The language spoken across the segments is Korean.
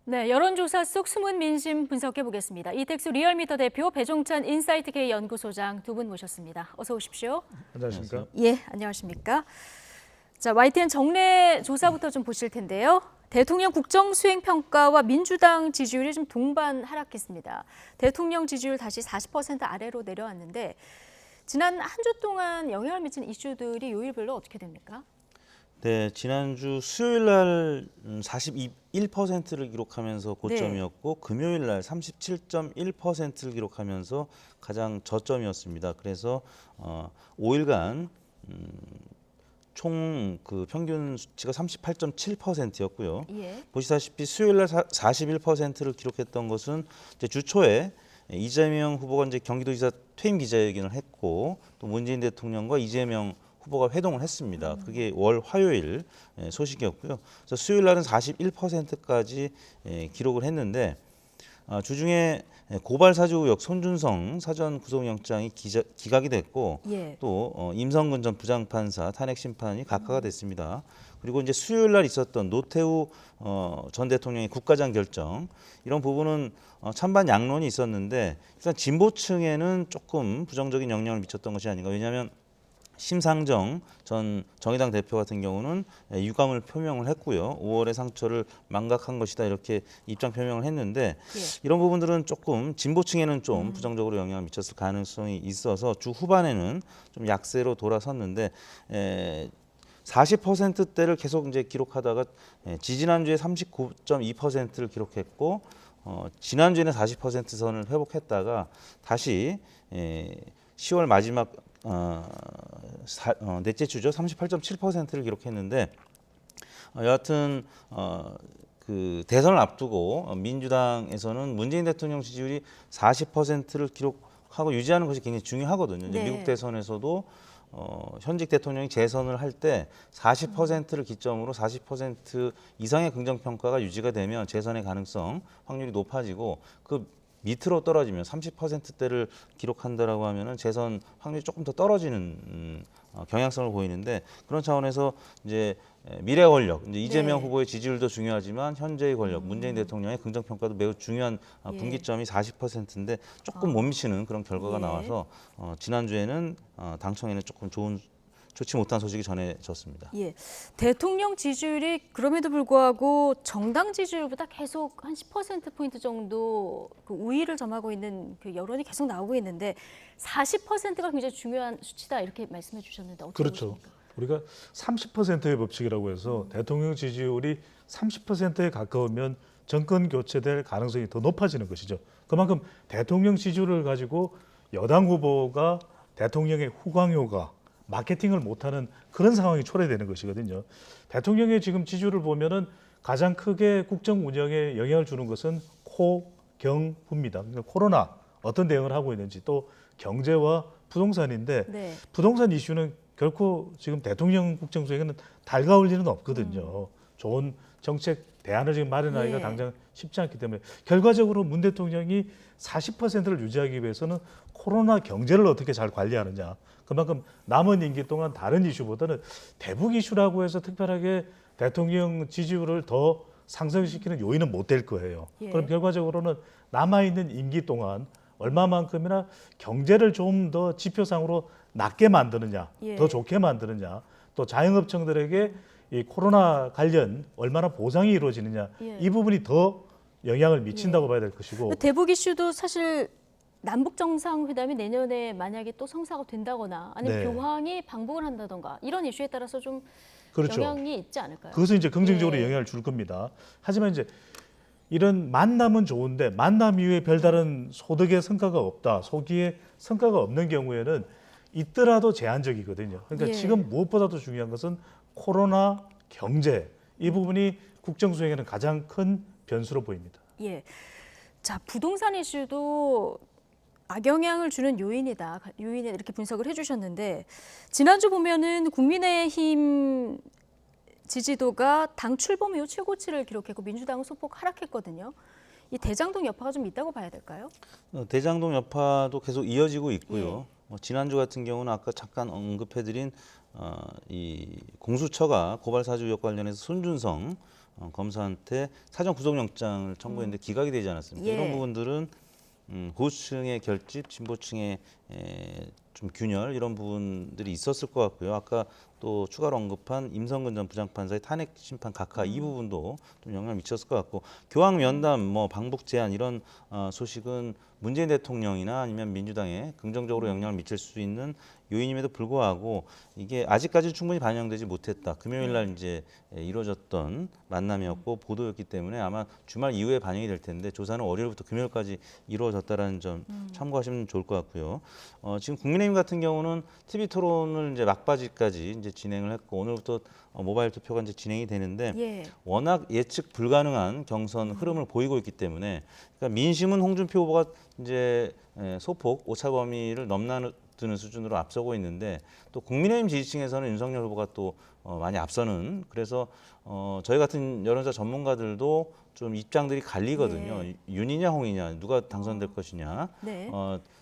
네, 여론조사 속 숨은 민심 분석해 보겠습니다. 이택수 리얼미터 대표, 배종찬 인사이트K 연구소장 두 분 모셨습니다. 어서 오십시오. 안녕하십니까? 예, 안녕하십니까? 자, YTN 정례 조사부터 좀 보실 텐데요. 대통령 국정 수행 평가와 민주당 지지율이 좀 동반 하락했습니다. 대통령 지지율 다시 40% 아래로 내려왔는데 지난 한 주 동안 영향을 미친 이슈들이 요일별로 어떻게 됩니까? 네, 지난주 수요일 날 41%를 기록하면서 고점이었고 금요일 날 37.1%를 기록하면서 가장 저점이었습니다. 그래서 5일간 총 그 평균 수치가 38.7%였고요. 예. 보시다시피 수요일 날 41%를 기록했던 것은 이제 주 초에 이재명 후보가 이제 경기도지사 퇴임 기자회견을 했고 또 문재인 대통령과 이재명 후보가 회동을 했습니다. 그게 월 화요일 소식이었고요. 그래서 수요일 날은 41%까지 기록을 했는데 주중에 고발 사주 의혹 손준성 사전 구속영장이 기각이 됐고 예. 또 임성근 전 부장판사 탄핵 심판이 각하가 됐습니다. 그리고 이제 수요일 날 있었던 노태우 전 대통령의 국가장 결정 이런 부분은 찬반 양론이 있었는데 일단 진보층에는 조금 부정적인 영향을 미쳤던 것이 아닌가. 왜냐하면 심상정 전 정의당 대표 같은 경우는 유감을 표명을 했고요. 5월의 상처를 망각한 것이다 이렇게 입장 표명을 했는데 예. 이런 부분들은 조금 진보층에는 좀 부정적으로 영향을 미쳤을 가능성이 있어서 주 후반에는 좀 약세로 돌아섰는데 40%대를 계속 이제 기록하다가 지지난주에 39.2%를 기록했고 지난주에는 40% 선을 회복했다가 다시 10월 마지막 넷째 주죠. 38.7%를 기록했는데 여하튼 그 대선을 앞두고 민주당에서는 문재인 대통령 지지율이 40%를 기록하고 유지하는 것이 굉장히 중요하거든요. 이제 네. 미국 대선에서도 현직 대통령이 재선을 할 때 40%를 기점으로 40% 이상의 긍정 평가가 유지가 되면 재선의 가능성 확률이 높아지고 그 밑으로 떨어지면 30%대를 기록한다라고 하면은 재선 확률이 조금 더 떨어지는 경향성을 보이는데 그런 차원에서 이제 미래 권력, 이제 이재명 네. 후보의 지지율도 중요하지만 현재의 권력, 문재인 대통령의 긍정 평가도 매우 중요한 예. 분기점이 40%인데 조금 못 미치는 그런 결과가 예. 나와서 지난주에는 당청에는 조금 좋지 못한 소식이 전해졌습니다. 예, 대통령 지지율이 그럼에도 불구하고 정당 지지율보다 계속 한 10%포인트 정도 그 우위를 점하고 있는 그 여론이 계속 나오고 있는데 40%가 굉장히 중요한 수치다 이렇게 말씀해 주셨는데 어떻게 그렇죠. 보십니까? 우리가 30%의 법칙이라고 해서 대통령 지지율이 30%에 가까우면 정권 교체될 가능성이 더 높아지는 것이죠. 그만큼 대통령 지지율을 가지고 여당 후보가 대통령의 후광효과 마케팅을 못하는 그런 상황이 초래되는 것이거든요. 대통령의 지금 지지율을 보면은 가장 크게 국정 운영에 영향을 주는 것은 코, 경, 부입니다. 그러니까 코로나 어떤 대응을 하고 있는지 또 경제와 부동산인데 네. 부동산 이슈는 결코 지금 대통령 국정 수행에는 달가울 일은 없거든요. 좋은 정책 대안을 지금 마련하기가 예. 당장 쉽지 않기 때문에 결과적으로 문 대통령이 40%를 유지하기 위해서는 코로나 경제를 어떻게 잘 관리하느냐. 그만큼 남은 임기 동안 다른 이슈보다는 대북 이슈라고 해서 특별하게 대통령 지지율을 더 상승시키는 요인은 못 될 거예요. 예. 그럼 결과적으로는 남아있는 임기 동안 얼마만큼이나 경제를 좀 더 지표상으로 낮게 만드느냐, 예. 더 좋게 만드느냐, 또 자영업청들에게 이 코로나 관련 얼마나 보상이 이루어지느냐, 예. 이 부분이 더 영향을 미친다고 봐야 될 것이고. 대북 이슈도 사실 남북 정상회담이 내년에 만약에 또 성사가 된다거나 아니면 네. 교황이 방북을 한다던가 이런 이슈에 따라서 좀 그렇죠. 영향이 있지 않을까요? 그것은 이제 긍정적으로 예. 영향을 줄 겁니다. 하지만 이제 이런 만남은 좋은데 만남 이후에 별다른 소득의 성과가 없다, 소기의 성과가 없는 경우에는 있더라도 제한적이거든요. 그러니까 예. 지금 무엇보다도 중요한 것은 코로나, 경제 이 부분이 국정 수행에는 가장 큰 변수로 보입니다. 예. 자, 부동산 이슈도 악영향을 주는 요인이다. 이렇게 분석을 해주셨는데 지난주 보면은 국민의힘 지지도가 당 출범 이후 최고치를 기록했고 민주당은 소폭 하락했거든요. 이 대장동 여파가 좀 있다고 봐야 될까요? 대장동 여파도 계속 이어지고 있고요. 지난주 같은 경우는 아까 잠깐 언급해드린 이 공수처가 고발 사주 의혹 관련해서 손준성 검사한테 사전 구속영장을 청구했는데 기각이 되지 않았습니까? 예. 이런 부분들은 보수층의 결집, 진보층의 좀 균열 이런 부분들이 있었을 것 같고요. 아까 또 추가로 언급한 임성근 전 부장판사의 탄핵 심판 각하 이 부분도 좀 영향을 미쳤을 것 같고 교황 면담, 뭐 방북 제한 이런 소식은 문재인 대통령이나 아니면 민주당에 긍정적으로 영향을 미칠 수 있는 요인임에도 불구하고 이게 아직까지 충분히 반영되지 못했다. 금요일 날 이제 이루어졌던 만남이었고 보도였기 때문에 아마 주말 이후에 반영이 될 텐데 조사는 월요일부터 금요일까지 이루어졌다라는 점 참고하시면 좋을 것 같고요. 지금 국민의힘 같은 경우는 TV 토론을 이제 막바지까지 이제 진행을 했고 오늘부터 모바일 투표가 이제 진행이 되는데 예. 워낙 예측 불가능한 경선 흐름을 보이고 있기 때문에 그러니까 민심은 홍준표 후보가 이제 소폭 오차 범위를 넘나드는 수준으로 앞서고 있는데 또 국민의힘 지지층에서는 윤석열 후보가 또 많이 앞서는 그래서 저희 같은 여론조사 전문가들도 좀 입장들이 갈리거든요. 예. 윤이냐 홍이냐 누가 당선될 것이냐. 네.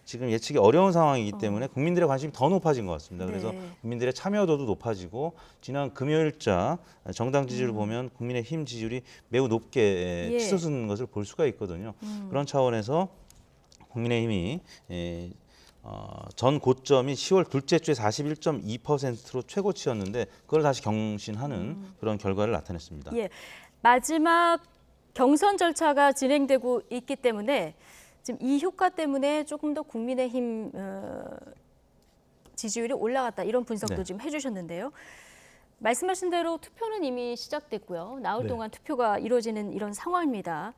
지금 예측이 어려운 상황이기 때문에 국민들의 관심이 더 높아진 것 같습니다. 그래서 네. 국민들의 참여도도 높아지고 지난 금요일자 정당 지지율을 보면 국민의힘 지지율이 매우 높게 예. 치솟은 것을 볼 수가 있거든요. 그런 차원에서 국민의힘이 전 고점이 10월 둘째 주에 41.2%로 최고치였는데 그걸 다시 경신하는 그런 결과를 나타냈습니다. 예. 마지막 경선 절차가 진행되고 있기 때문에 지금 이 효과 때문에 조금 더 국민의힘 지지율이 올라갔다 이런 분석도 네. 지금 해주셨는데요. 말씀하신 대로 투표는 이미 시작됐고요. 나흘 네. 동안 투표가 이루어지는 이런 상황입니다.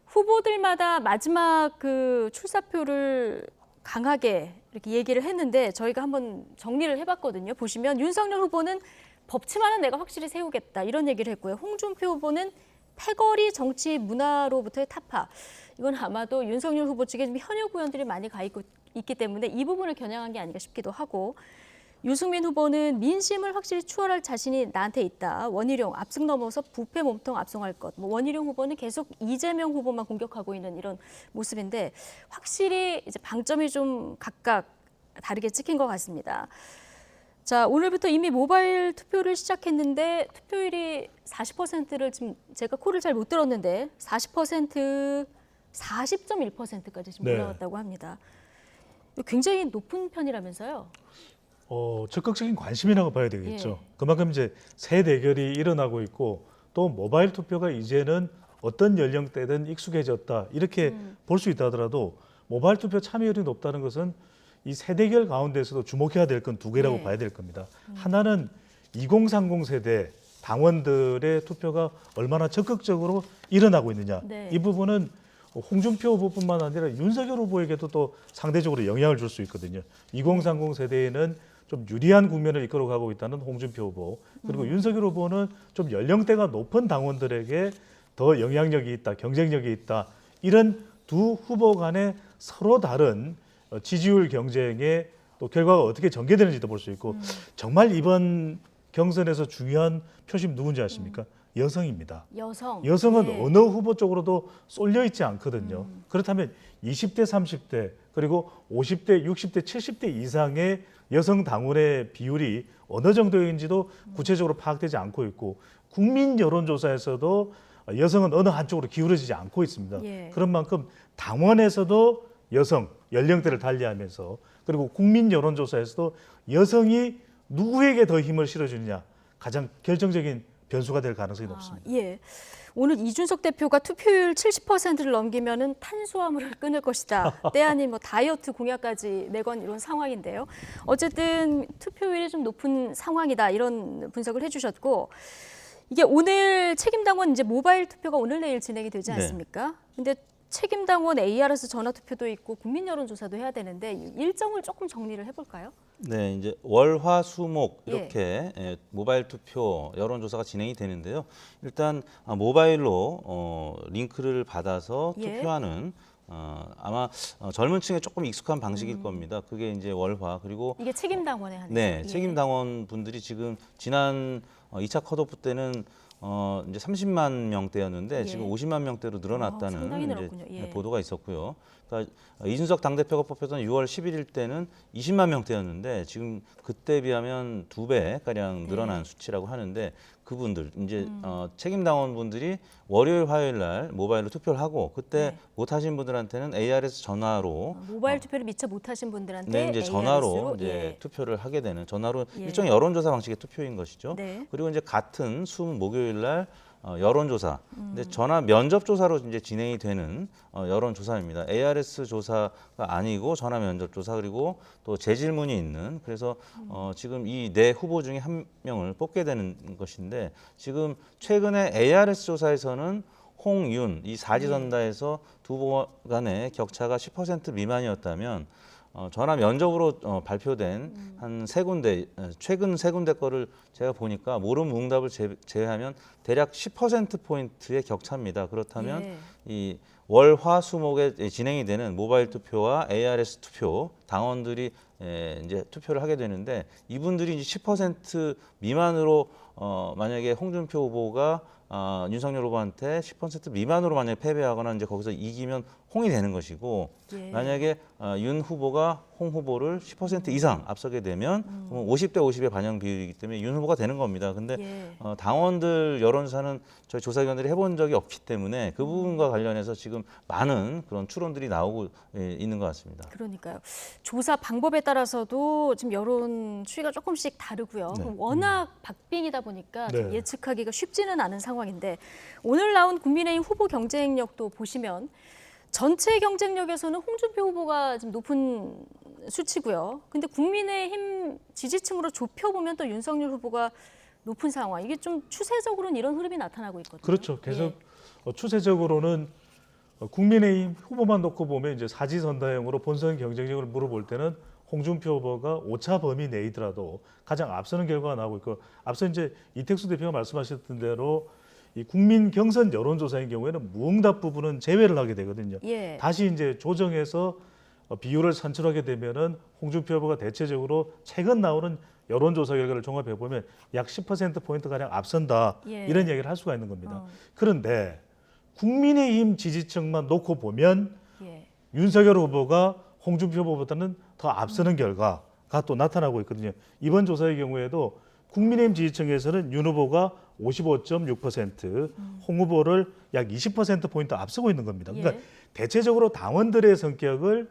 후보들마다 마지막 그 출사표를 강하게 이렇게 얘기를 했는데 저희가 한번 정리를 해봤거든요. 보시면 윤석열 후보는 법치만은 내가 확실히 세우겠다 이런 얘기를 했고요. 홍준표 후보는 패거리 정치 문화로부터의 타파. 이건 아마도 윤석열 후보 측에 좀 현역 의원들이 많이 가 있기 때문에 이 부분을 겨냥한 게 아닌가 싶기도 하고 유승민 후보는 민심을 확실히 추월할 자신이 나한테 있다. 원희룡 압승 넘어서 부패 몸통 압송할 것. 뭐 원희룡 후보는 계속 이재명 후보만 공격하고 있는 이런 모습인데 확실히 이제 방점이 좀 각각 다르게 찍힌 것 같습니다. 자, 오늘부터 이미 모바일 투표를 시작했는데 투표율이 40%를 지금 제가 코를 잘 못 들었는데 40%, 40.1%까지 지금 네. 올라갔다고 합니다. 굉장히 높은 편이라면서요? 적극적인 관심이라고 봐야 되겠죠. 예. 그만큼 이제 새 대결이 일어나고 있고 또 모바일 투표가 이제는 어떤 연령대든 익숙해졌다 이렇게 볼 수 있다 하더라도 모바일 투표 참여율이 높다는 것은 이 새 대결 가운데서도 주목해야 될 건 두 개라고 네. 봐야 될 겁니다. 하나는 2030 세대 당원들의 투표가 얼마나 적극적으로 일어나고 있느냐. 네. 이 부분은 홍준표 후보뿐만 아니라 윤석열 후보에게도 또 상대적으로 영향을 줄 수 있거든요. 2030 세대에는 좀 유리한 국면을 이끌어가고 있다는 홍준표 후보 그리고 윤석열 후보는 좀 연령대가 높은 당원들에게 더 영향력이 있다, 경쟁력이 있다 이런 두 후보 간의 서로 다른 지지율 경쟁의 또 결과가 어떻게 전개되는지도 볼 수 있고 정말 이번 경선에서 중요한 표심 누군지 아십니까? 여성입니다. 여성은 예. 어느 후보 쪽으로도 쏠려 있지 않거든요. 그렇다면 20대, 30대 그리고 50대, 60대, 70대 이상의 여성 당원의 비율이 어느 정도인지도 구체적으로 파악되지 않고 있고 국민 여론조사에서도 여성은 어느 한쪽으로 기울어지지 않고 있습니다. 예. 그런 만큼 당원에서도 여성 연령대를 달리하면서 그리고 국민 여론조사에서도 여성이 누구에게 더 힘을 실어주느냐 가장 결정적인 변수가 될 가능성이 높습니다. 예. 오늘 이준석 대표가 투표율 70%를 넘기면은 탄수화물을 끊을 것이다. 때 아닌 뭐 다이어트 공약까지 내건 이런 상황인데요. 어쨌든 투표율이 좀 높은 상황이다. 이런 분석을 해주셨고 이게 오늘 책임당원 이제 모바일 투표가 오늘 내일 진행이 되지 네. 않습니까? 근데 책임당원 ARS 전화 투표도 있고 국민 여론조사도 해야 되는데 일정을 조금 정리를 해볼까요? 네, 이제 월, 화, 수, 목 예. 이렇게 모바일 투표 여론조사가 진행이 되는데요. 일단 모바일로 링크를 받아서 예. 투표하는 아마 젊은 층에 조금 익숙한 방식일 겁니다. 그게 이제 월화 그리고 이게 책임당원에 하는 네, 예. 책임 당원 분들이 지금 지난 2차 컷오프 때는 이제 30만 명대였는데 예. 지금 50만 명대로 늘어났다는 상당히 이제 늘었군요. 예. 보도가 있었고요. 그러니까 이준석 당대표가 뽑혔던 6월 11일 때는 20만 명대였는데 지금 그때 비하면 2배 가량 늘어난 수치라고 하는데 그분들 이제 책임 당원분들이 월요일 화요일 날 모바일로 투표를 하고 그때 네. 못 하신 분들한테는 ARS 전화로 모바일 투표를 미처 못하신 분들한테 네, 이제 ARS로, 전화로 이제 예. 투표를 하게 되는 전화로 예. 일종의 여론조사 방식의 투표인 것이죠. 네. 그리고 이제 같은 목요일 날 여론조사, 근데 전화 면접 조사로 이제 진행이 되는 여론조사입니다. ARS 조사가 아니고 전화 면접 조사 그리고 또 재질문이 있는 그래서 지금 이 네 후보 중에 한 명을 뽑게 되는 것인데 지금 최근에 ARS 조사에서는 홍윤 이 사지선다에서 두 후보 간의 격차가 10% 미만이었다면 전화 면접으로 발표된 한 세 군데 최근 세 군데 거를 제가 보니까 모름 응답을 제외하면 대략 10%포인트의 격차입니다. 그렇다면 예. 이 월, 화, 수목에 진행이 되는 모바일 투표와 ARS 투표 당원들이 이제 투표를 하게 되는데 이분들이 이제 10% 미만으로 만약에 홍준표 후보가 윤석열 후보한테 10% 미만으로 만약에 패배하거나 이제 거기서 이기면 홍이 되는 것이고 예. 만약에 윤 후보가 홍 후보를 10% 이상 앞서게 되면 그러면 50대 50의 반영 비율이기 때문에 윤 후보가 되는 겁니다. 근데 예. 당원들 여론조사는 저희 조사위원들이 해본 적이 없기 때문에 그 부분과 관련해서 지금 많은 그런 추론들이 나오고 있는 것 같습니다. 그러니까요. 조사 방법에 따라서도 지금 여론 추이가 조금씩 다르고요. 네. 워낙 박빙이다 보니까 좀 네. 예측하기가 쉽지는 않은 상황인데 오늘 나온 국민의힘 후보 경쟁력도 보시면 전체 경쟁력에서는 홍준표 후보가 지금 높은 수치고요. 근데 국민의힘 지지층으로 좁혀보면 또 윤석열 후보가 높은 상황. 이게 좀 추세적으로는 이런 흐름이 나타나고 있거든요. 그렇죠. 계속 예. 추세적으로는 국민의힘 후보만 놓고 보면 이제 사지선다형으로 본선 경쟁력을 물어볼 때는 홍준표 후보가 오차 범위 내이더라도 가장 앞서는 결과가 나오고 있고 앞서 이제 이택수 대표가 말씀하셨던 대로 이 국민 경선 여론조사인 경우에는 무응답 부분은 제외를 하게 되거든요. 예. 다시 이제 조정해서 비율을 산출하게 되면은 홍준표 후보가 대체적으로 최근 나오는 여론조사 결과를 종합해 보면 약 10% 가량 앞선다 예. 이런 얘기를 할 수가 있는 겁니다. 그런데 국민의힘 지지층만 놓고 보면 예. 윤석열 후보가 홍준표 후보보다는 더 앞서는 결과가 또 나타나고 있거든요. 이번 조사의 경우에도 국민의힘 지지층에서는 윤 후보가 55.6%, 홍 후보를 약 20%포인트 앞서고 있는 겁니다. 그러니까 예. 대체적으로 당원들의 성격을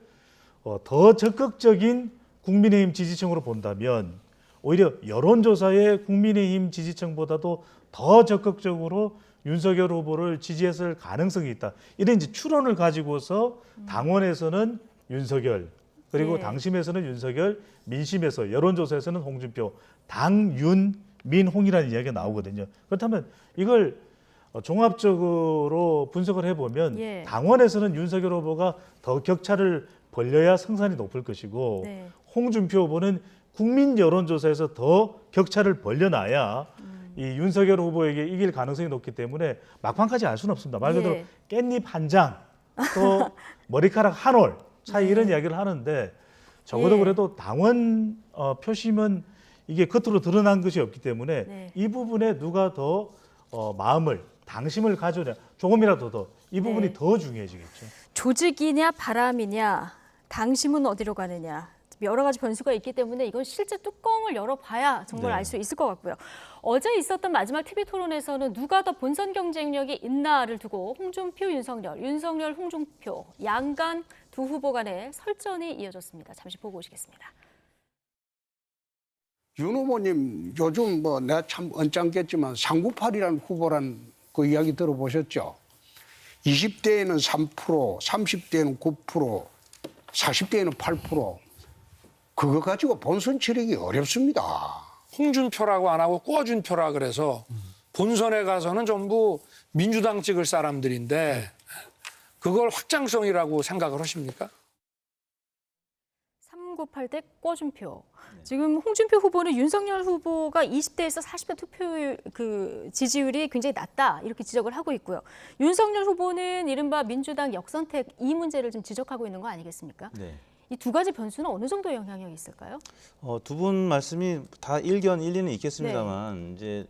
더 적극적인 국민의힘 지지층으로 본다면 오히려 여론조사의 국민의힘 지지층보다도 더 적극적으로 윤석열 후보를 지지했을 가능성이 있다. 이런 이제 추론을 가지고서 당원에서는 윤석열, 그리고 예. 당심에서는 윤석열, 민심에서 여론조사에서는 홍준표, 당윤, 민홍이라는 이야기가 나오거든요. 그렇다면 이걸 종합적으로 분석을 해보면 예. 당원에서는 윤석열 후보가 더 격차를 벌려야 승산이 높을 것이고 네. 홍준표 후보는 국민 여론조사에서 더 격차를 벌려놔야 이 윤석열 후보에게 이길 가능성이 높기 때문에 막판까지 알 수는 없습니다. 말 그대로 예. 깻잎 한 장, 또 머리카락 한 올 차이 네. 이런 이야기를 하는데 적어도 예. 그래도 당원 표심은 이게 겉으로 드러난 것이 없기 때문에 네. 이 부분에 누가 더 마음을 당심을 가져냐 조금이라도 더 이 부분이 네. 더 중요해지겠죠. 조직이냐 바람이냐 당심은 어디로 가느냐 여러 가지 변수가 있기 때문에 이건 실제 뚜껑을 열어봐야 정말 네. 알 수 있을 것 같고요. 어제 있었던 마지막 TV 토론에서는 누가 더 본선 경쟁력이 있나를 두고 홍준표, 윤석열, 홍준표 양간 두 후보 간의 설전이 이어졌습니다. 잠시 보고 오시겠습니다. 윤 후보님 요즘 뭐 내가 참 언짢겠지만 상구팔이라는 후보란 그 이야기 들어보셨죠? 20대에는 3%, 30대에는 9%, 40대에는 8%. 그거 가지고 본선 치르기 어렵습니다. 홍준표라고 안 하고 꿔준표라 그래서 본선에 가서는 전부 민주당 찍을 사람들인데 그걸 확장성이라고 생각을 하십니까? 398대 꿔준표. 지금 홍준표 후보는 윤석열 후보가 20대에서 40대 투표율 지지율이 굉장히 낮다 이렇게 지적을 하고 있고요. 윤석열 후보는 이른바 민주당 역선택 이 문제를 좀 지적하고 있는 거 아니겠습니까? 네. 이 두 가지 변수는 어느 정도 영향력이 있을까요? 두 분 말씀이 다 일견 일리는 있겠습니다만 이제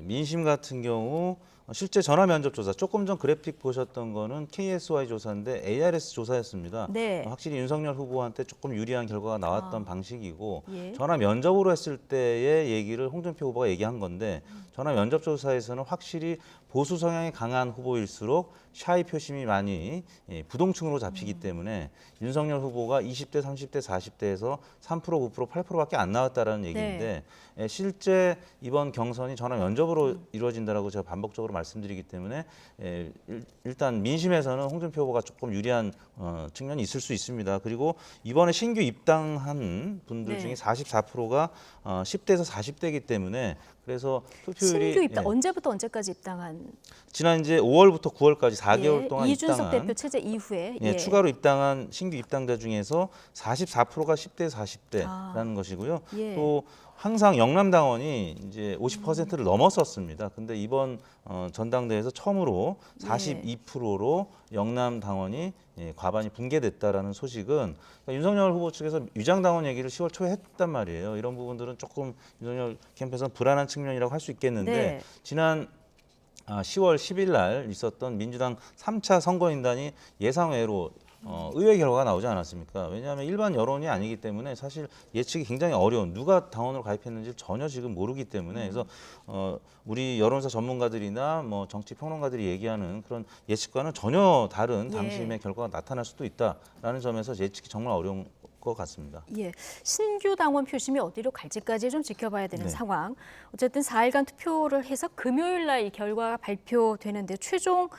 민심 같은 경우 실제 전화 면접 조사 조금 전 그래픽 보셨던 거는 KSY 조사인데 ARS 조사였습니다. 네. 확실히 윤석열 후보한테 조금 유리한 결과가 나왔던 방식이고 예. 전화 면접으로 했을 때의 얘기를 홍준표 후보가 얘기한 건데 전화 면접 조사에서는 확실히 보수 성향이 강한 후보일수록 샤이 표심이 많이 부동층으로 잡히기 때문에 윤석열 후보가 20대, 30대, 40대에서 3%, 9%, 8%밖에 안 나왔다라는 얘기인데 실제 이번 경선이 전화 면접으로 이루어진다라고 제가 반복적으로 말씀드리기 때문에 일단 민심에서는 홍준표 후보가 조금 유리한 측면이 있을 수 있습니다. 그리고 이번에 신규 입당한 분들 네. 중에 44%가 10대에서 40대이기 때문에 그래서 투표율이 신규 입당 언제부터 언제까지 입당한 지난 이제 5월부터 9월까지 4개월 동안 이준석 입당한 대표 체제 이후에 추가로 입당한 신규 입당자 중에서 44%가 10대, 40대라는 것이고요. 예. 또 항상 영남 당원이 이제 50%를 넘었었습니다. 근데 이번 전당대회에서 처음으로 42%로 영남 당원이 과반이 붕괴됐다라는 소식은 그러니까 윤석열 후보 측에서 위장 당원 얘기를 10월 초에 했단 말이에요. 이런 부분들은 조금 윤석열 캠프에서는 불안한 측면이라고 할 수 있겠는데 네. 지난 10월 10일 날 있었던 민주당 3차 선거인단이 예상외로 의외의 결과가 나오지 않았습니까? 왜냐하면 일반 여론이 아니기 때문에 사실 예측이 굉장히 어려운 누가 당원으로 가입했는지 전혀 지금 모르기 때문에 그래서 우리 여론사 전문가들이나 뭐 정치 평론가들이 얘기하는 그런 예측과는 전혀 다른 당심의 결과가 나타날 수도 있다라는 점에서 예측이 정말 어려운 것 같습니다. 예, 신규 당원 표심이 어디로 갈지까지 좀 지켜봐야 되는 상황. 어쨌든 4일간 투표를 해서 금요일 날 이 결과가 발표되는데 최종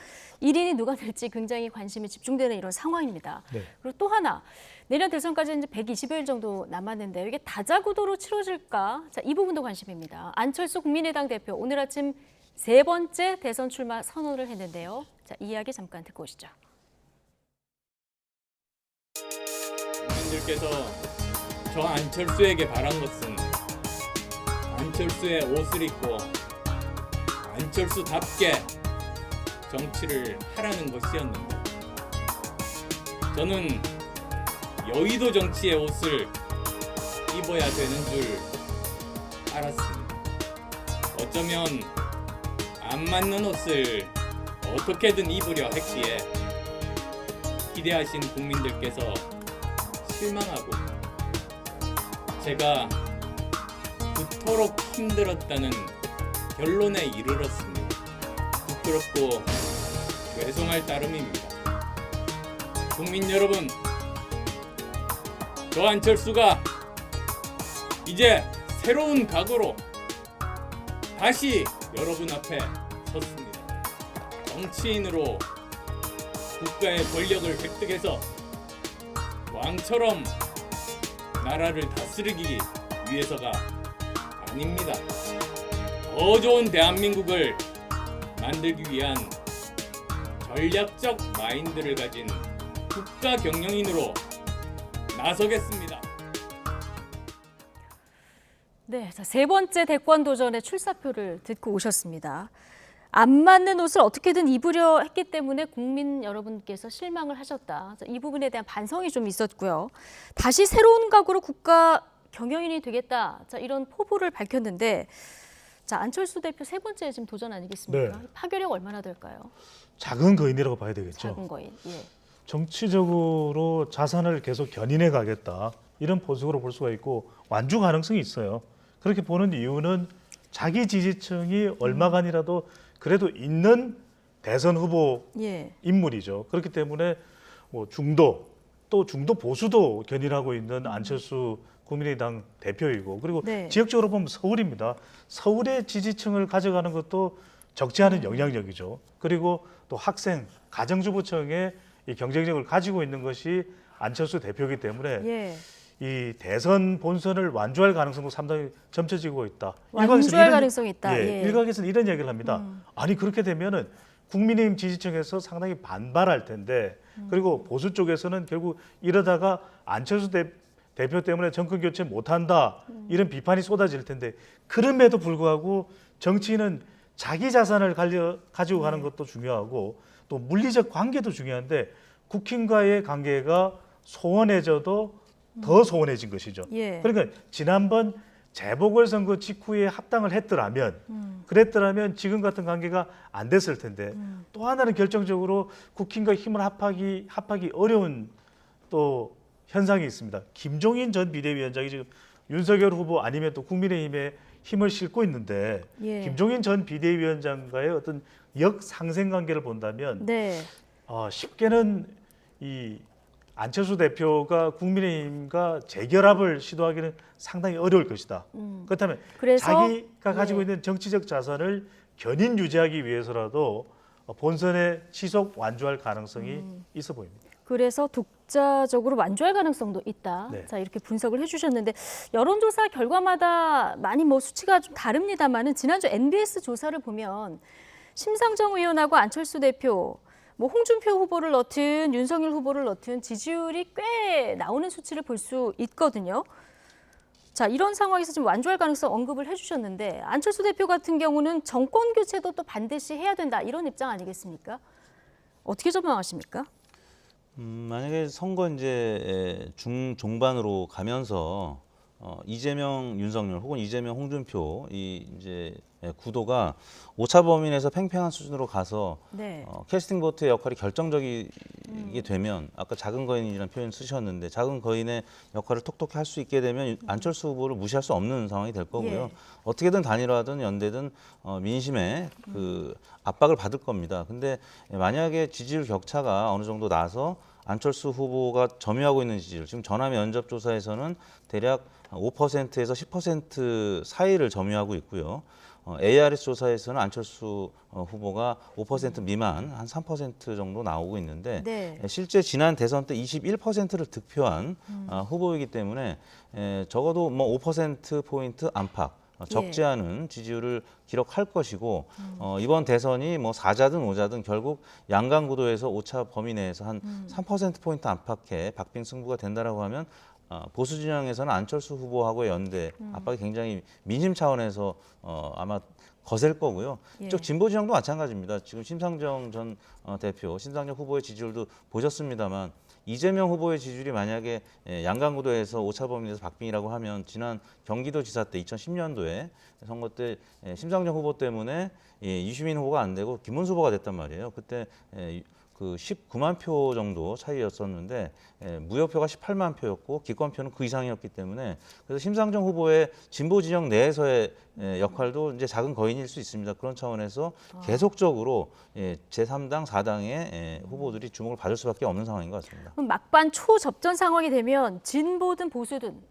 1인이 누가 될지 굉장히 관심이 집중되는 이런 상황입니다. 네. 그리고 또 하나, 내년 대선까지 이제 120여일 정도 남았는데요. 이게 다자구도로 치러질까? 자, 이 부분도 관심입니다. 안철수 국민의당 대표 오늘 아침 3번째 대선 출마 선언을 했는데요. 자, 이 이야기 잠깐 듣고 오시죠. 국민들께서 저 안철수에게 바란 것은 안철수의 옷을 입고 안철수답게 정치를 하라는 것이었는데 저는 여의도 정치의 옷을 입어야 되는 줄 알았습니다. 어쩌면 안 맞는 옷을 어떻게든 입으려 했기에 기대하신 국민들께서 실망하고 제가 그토록 힘들었다는 결론에 이르렀습니다. 부끄럽고 죄송할 따름입니다. 국민 여러분, 저 안철수가 이제 새로운 각오로 다시 여러분 앞에 섰습니다. 정치인으로 국가의 권력을 획득해서 왕처럼 나라를 다스리기 위해서가 아닙니다. 더 좋은 대한민국을 만들기 위한 전략적 마인드를 가진 국가 경영인으로 나서겠습니다. 네, 자, 3번째 대권 도전의 출사표를 듣고 오셨습니다. 안 맞는 옷을 어떻게든 입으려 했기 때문에 국민 여러분께서 실망을 하셨다. 자, 이 부분에 대한 반성이 좀 있었고요. 다시 새로운 각오로 국가 경영인이 되겠다. 자, 이런 포부를 밝혔는데, 자, 안철수 대표 3번째 지금 도전 아니겠습니까? 네. 파괴력 얼마나 될까요? 작은 거인이라고 봐야 되겠죠. 작은 거인. 예. 정치적으로 자산을 계속 견인해 가겠다. 이런 포석으로 볼 수가 있고 완주 가능성이 있어요. 그렇게 보는 이유는 자기 지지층이 얼마간이라도 그래도 있는 대선 후보 예. 인물이죠. 그렇기 때문에 뭐 중도 또 중도 보수도 견인하고 있는 안철수 국민의당 대표이고 그리고 네. 지역적으로 보면 서울입니다. 서울의 지지층을 가져가는 것도 적지 않은 영향력이죠. 그리고 또 학생, 가정주부층의 이 경쟁력을 가지고 있는 것이 안철수 대표이기 때문에 예. 이 대선 본선을 완주할 가능성도 상당히 점쳐지고 있다. 완주할 가능성이 있다. 예. 일각에서는 이런 얘기를 합니다. 아니 그렇게 되면은 국민의힘 지지층에서 상당히 반발할 텐데 그리고 보수 쪽에서는 결국 이러다가 안철수 대표 때문에 정권 교체 못한다 이런 비판이 쏟아질 텐데 그럼에도 불구하고 정치인은 자기 자산을 가지고 가는 것도 중요하고 또 물리적 관계도 중요한데 국힘과의 관계가 소원해져도 더 소원해진 것이죠. 예. 그러니까 지난번 재보궐선거 직후에 합당을 했더라면 그랬더라면 지금 같은 관계가 안 됐을 텐데 또 하나는 결정적으로 국힘과 힘을 합하기 어려운 또 현상이 있습니다. 김종인 전 비대위원장이 지금 윤석열 후보 아니면 또 국민의힘에 힘을 싣고 있는데 예. 김종인 전 비대위원장과의 어떤 역상생 관계를 본다면 네. 쉽게는 이 안철수 대표가 국민의힘과 재결합을 시도하기는 상당히 어려울 것이다. 그렇다면 그래서 자기가 가지고 예. 있는 정치적 자산을 견인 유지하기 위해서라도 본선에 지속 완주할 가능성이 있어 보입니다. 그래서 독자적으로 완주할 가능성도 있다. 네. 자, 이렇게 분석을 해주셨는데 여론조사 결과마다 많이 뭐 수치가 좀 다릅니다만은 지난주 NBS 조사를 보면 심상정 의원하고 안철수 대표, 뭐 홍준표 후보를 넣든 윤석열 후보를 넣든 지지율이 꽤 나오는 수치를 볼 수 있거든요. 자, 이런 상황에서 지금 완주할 가능성 언급을 해주셨는데 안철수 대표 같은 경우는 정권 교체도 또 반드시 해야 된다 이런 입장 아니겠습니까? 어떻게 전망하십니까? 만약에 선거 이제 중반으로 가면서 이재명, 윤석열 혹은 이재명, 홍준표 이 이제 구도가 오차 범위 내에서 팽팽한 수준으로 가서 네. 캐스팅 보트의 역할이 결정적이게 되면 아까 작은 거인이라는 표현 쓰셨는데 작은 거인의 역할을 톡톡히 할 수 있게 되면 안철수 후보를 무시할 수 없는 상황이 될 거고요. 예. 어떻게든 단일화든 연대든 민심의 그 압박을 받을 겁니다. 근데 만약에 지지율 격차가 어느 정도 나서 안철수 후보가 점유하고 있는 지지율, 지금 전화 면접 조사에서는 대략 5%에서 10% 사이를 점유하고 있고요. ARS 조사에서는 안철수 후보가 5% 미만, 한 3% 정도 나오고 있는데 네. 실제 지난 대선 때 21%를 득표한 후보이기 때문에 적어도 뭐 5%포인트 안팎, 적지 않은 지지율을 기록할 것이고 이번 대선이 뭐 4자든 5자든 결국 양강 구도에서 오차 범위 내에서 한 3%포인트 안팎의 박빙 승부가 된다라고 하면 보수 진영에서는 안철수 후보하고의 연대 압박이 굉장히 민심 차원에서 아마 거셀 거고요. 예. 이쪽 진보 진영도 마찬가지입니다. 지금 심상정 전 대표, 심상정 후보의 지지율도 보셨습니다만 이재명 후보의 지지율이 만약에 양강구도에서 오차범위에서 박빙이라고 하면 지난 경기도지사 때 2010년도에 선거 때 심상정 후보 때문에 이슈민 후보가 안 되고 김문수 후보가 됐단 말이에요. 그때 그 19만 표 정도 차이였었는데 무효표가 18만 표였고 기권표는 그 이상이었기 때문에 그래서 심상정 후보의 진보 진영 내에서의 역할도 이제 작은 거인일 수 있습니다. 그런 차원에서 계속적으로 제3당, 4당의 후보들이 주목을 받을 수밖에 없는 상황인 것 같습니다. 그럼 막판 초접전 상황이 되면 진보든 보수든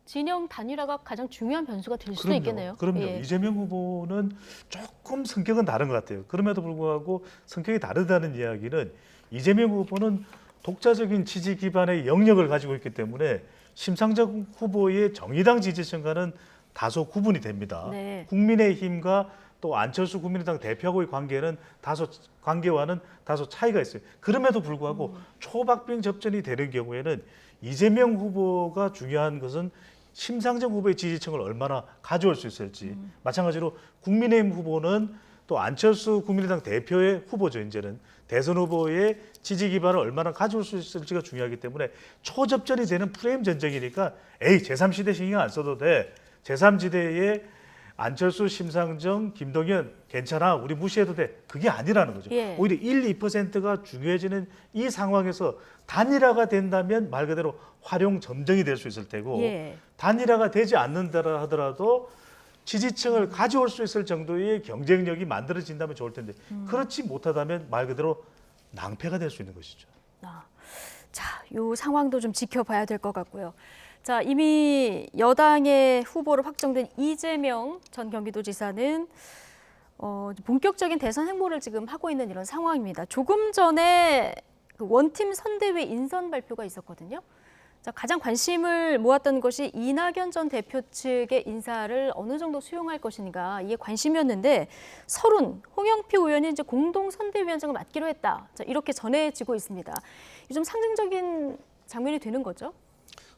진영 단일화가 가장 중요한 변수가 될 수도 있겠네요. 그럼요. 예. 이재명 후보는 조금 성격은 다른 것 같아요. 그럼에도 불구하고 성격이 다르다는 이야기는 이재명 후보는 독자적인 지지 기반의 영역을 가지고 있기 때문에 심상정 후보의 정의당 지지층과는 다소 구분이 됩니다. 네. 국민의힘과 또 안철수 국민의당 대표하고의 관계와는 다소 차이가 있어요. 그럼에도 불구하고 초박빙 접전이 되는 경우에는 이재명 후보가 중요한 것은 심상정 후보의 지지층을 얼마나 가져올 수 있을지. 마찬가지로 국민의힘 후보는 또 안철수 국민의당 대표의 후보죠. 이제는 대선 후보의 지지 기반을 얼마나 가져올 수 있을지가 중요하기 때문에 초접전이 되는 프레임 전쟁이니까 제3시대 신경 안 써도 돼. 제3지대에 안철수, 심상정, 김동연 괜찮아. 우리 무시해도 돼. 그게 아니라는 거죠. 예. 오히려 1, 2%가 중요해지는 이 상황에서 단일화가 된다면 말 그대로 활용 점정이 될 수 있을 테고 예. 단일화가 되지 않는다 하더라도 지지층을 가져올 수 있을 정도의 경쟁력이 만들어진다면 좋을 텐데 그렇지 못하다면 말 그대로 낭패가 될 수 있는 것이죠. 자, 이 상황도 좀 지켜봐야 될 것 같고요. 자, 이미 여당의 후보로 확정된 이재명 전 경기도지사는 본격적인 대선 행보를 지금 하고 있는 이런 상황입니다. 조금 전에 그 원팀 선대위 인선 발표가 있었거든요. 자, 가장 관심을 모았던 것이 이낙연 전 대표 측의 인사를 어느 정도 수용할 것인가 이게 관심이었는데 서른 홍영표 의원이 이제 공동 선대위원장을 맡기로 했다. 자, 이렇게 전해지고 있습니다. 좀 상징적인 장면이 되는 거죠?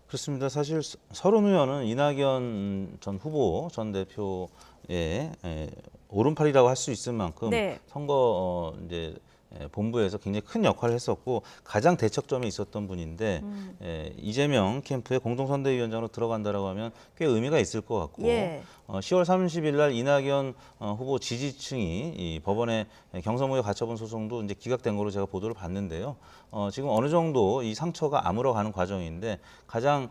그렇습니다. 사실 서른 의원은 이낙연 전 후보 전 대표의 오른팔이라고 할 수 있을 만큼 네. 선거 이제 본부에서 굉장히 큰 역할을 했었고 가장 대척점에 있었던 분인데 이재명 캠프의 공동선대위원장으로 들어간다라고 하면 꽤 의미가 있을 것 같고 예. 10월 30일 날 이낙연 후보 지지층이 이 법원의 경선무효 가처분 소송도 이제 기각된 걸로 제가 보도를 봤는데요. 지금 어느 정도 이 상처가 아물어가는 과정인데 가장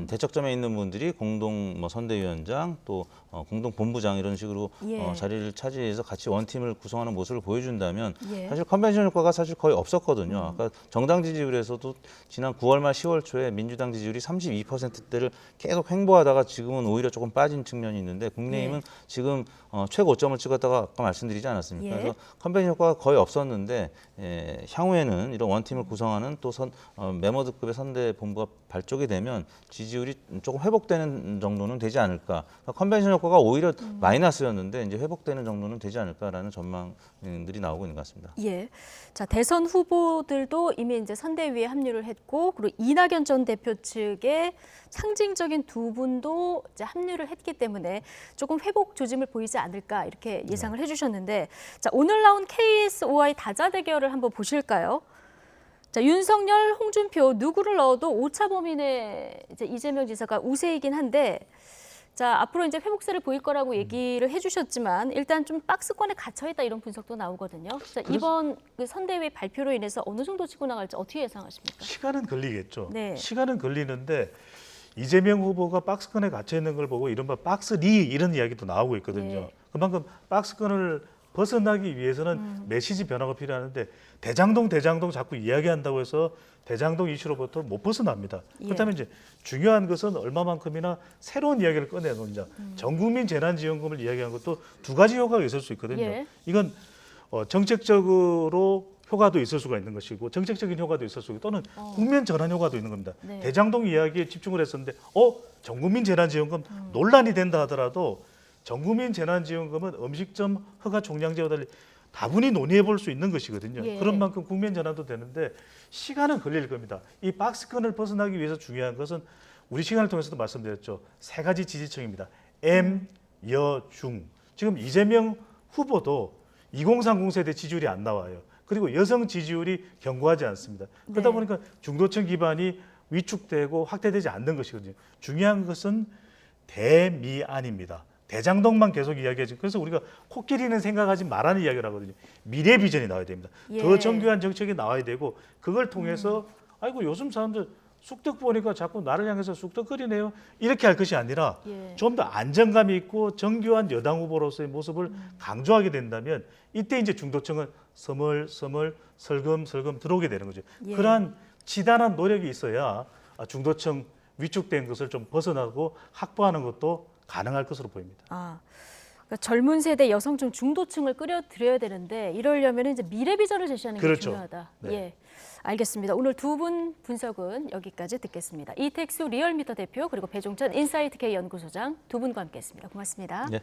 대척점에 있는 분들이 공동 선대위원장 또 공동 본부장 이런 식으로 예. 자리를 차지해서 같이 원팀을 구성하는 모습을 보여준다면 예. 사실 컨벤션 효과가 사실 거의 없었거든요. 아까 정당 지지율에서도 지난 9월 말 10월 초에 민주당 지지율이 32%대를 계속 횡보하다가 지금은 오히려 조금 빠진 측면이 있는데 국민의힘은 지금 최고점을 찍었다가 아까 말씀드리지 않았습니까? 예. 그래서 컨벤션 효과가 거의 없었는데 향후에는 이런 원팀을 구성하는 또 메머드급의 선대 본부가 발족이 되면 지지율이 조금 회복되는 정도는 되지 않을까. 그러니까 컨벤션 효과가 오히려 마이너스였는데 이제 회복되는 정도는 되지 않을까라는 전망들이 나오고 있는 것 같습니다. 예. 자, 대선 후보들도 이미 이제 선대위에 합류를 했고, 그리고 이낙연 전 대표 측의 상징적인 두 분도 이제 합류를 했기 때문에 조금 회복 조짐을 보이지 않을까 이렇게 예상을 해주셨는데, 자, 오늘 나온 KSOI 다자 대결을 한번 보실까요? 자, 윤석열, 홍준표 누구를 넣어도 오차 범위내 이제 이재명 지사가 우세이긴 한데, 자, 앞으로 이제 회복세를 보일 거라고 얘기를 해주셨지만 일단 좀 박스권에 갇혀 있다 이런 분석도 나오거든요. 자, 이번 그 선대위 발표로 인해서 어느 정도 치고 나갈지 어떻게 예상하십니까? 시간은 걸리겠죠. 네. 시간은 걸리는데 이재명 후보가 박스권에 갇혀 있는 걸 보고 이른바 박스리 이런 이야기도 나오고 있거든요. 예. 그만큼 박스권을 벗어나기 위해서는 메시지 변화가 필요하는데 대장동 자꾸 이야기한다고 해서 대장동 이슈로부터 못 벗어납니다. 예. 그렇다면 이제 중요한 것은 얼마만큼이나 새로운 이야기를 꺼내놓느냐. 전국민 재난지원금을 이야기한 것도 두 가지 효과가 있을 수 있거든요. 예. 이건 정책적으로 효과도 있을 수가 있는 것이고 정책적인 효과도 있을 수 있고 또는 국면 전환 효과도 있는 겁니다. 네. 대장동 이야기에 집중을 했었는데 전국민 재난지원금 논란이 된다 하더라도 전국민 재난지원금은 음식점 허가 총량제와 달리 다분히 논의해 볼 수 있는 것이거든요. 예. 그런 만큼 국면 전환도 되는데 시간은 걸릴 겁니다. 이 박스권을 벗어나기 위해서 중요한 것은 우리 시간을 통해서도 말씀드렸죠. 세 가지 지지층입니다. M, 여, 중. 지금 이재명 후보도 2030 세대 지지율이 안 나와요. 그리고 여성 지지율이 견고하지 않습니다. 그러다 네. 보니까 중도층 기반이 위축되고 확대되지 않는 것이거든요. 중요한 것은 대미안입니다. 대장동만 계속 이야기하지. 그래서 우리가 코끼리는 생각하지 말라는 이야기를 하거든요. 미래 비전이 나와야 됩니다. 예. 더 정교한 정책이 나와야 되고 그걸 통해서 아이고 요즘 사람들 쑥떡 보니까 자꾸 나를 향해서 쑥떡거리네요. 이렇게 할 것이 아니라 예. 좀 더 안정감 있고 정교한 여당 후보로서의 모습을 강조하게 된다면 이때 이제 중도층은 서멀서멀 설금설금 들어오게 되는 거죠. 예. 그러한 지단한 노력이 있어야 중도층 위축된 것을 좀 벗어나고 확보하는 것도 가능할 것으로 보입니다. 그러니까 젊은 세대 여성층 중도층을 끌어들여야 되는데 이러려면 이제 미래 비전을 제시하는 게 그렇죠. 중요하다. 네. 예, 알겠습니다. 오늘 두 분 분석은 여기까지 듣겠습니다. 이택수 리얼미터 대표 그리고 배종찬 인사이트K 연구소장 두 분과 함께했습니다. 고맙습니다. 네.